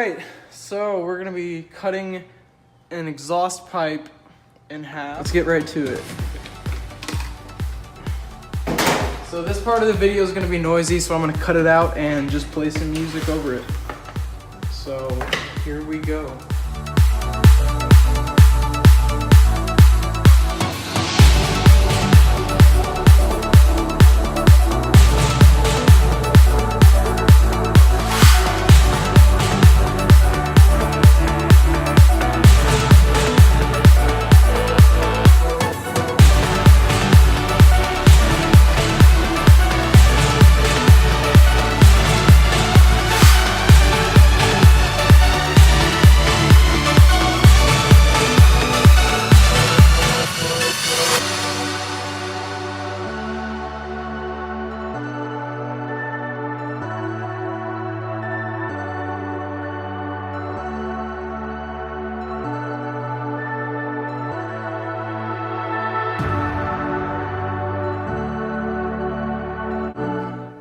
Alright, so we're gonna be cutting an exhaust pipe in half. Let's get right to it. So this part of the video is gonna be noisy, so I'm gonna cut it out and just play some music over it. So here we go.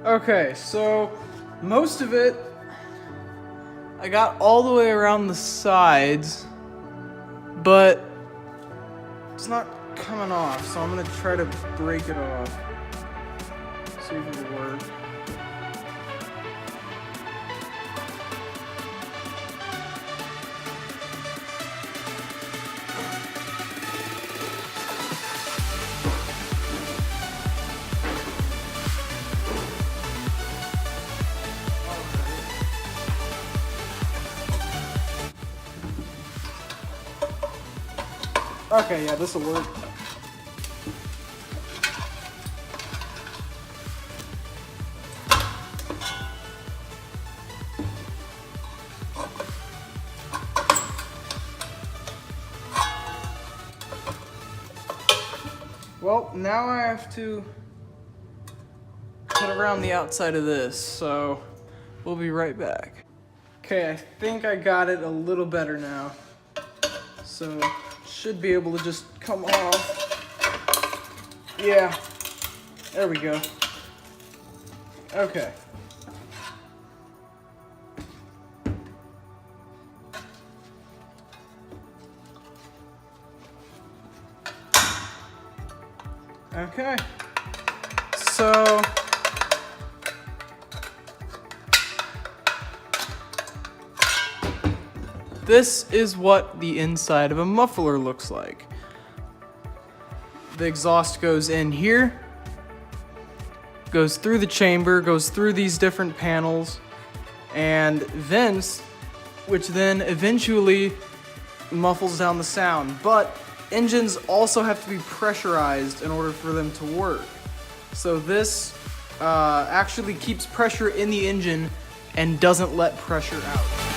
Okay, so most of it, I got all the way around the sides, but it's not coming off, so I'm gonna try to break it off. See if it'll work. Okay, yeah, this will work. Well, now I have to cut around the outside of this, so we'll be right back. Okay, I think I got it a little better now. So should be able to just come off. Yeah, there we go. Okay. Okay, so this is what the inside of a muffler looks like. The exhaust goes in here, goes through the chamber, goes through these different panels, and vents, which then eventually muffles down the sound. But engines also have to be pressurized in order for them to work. So this actually keeps pressure in the engine and doesn't let pressure out.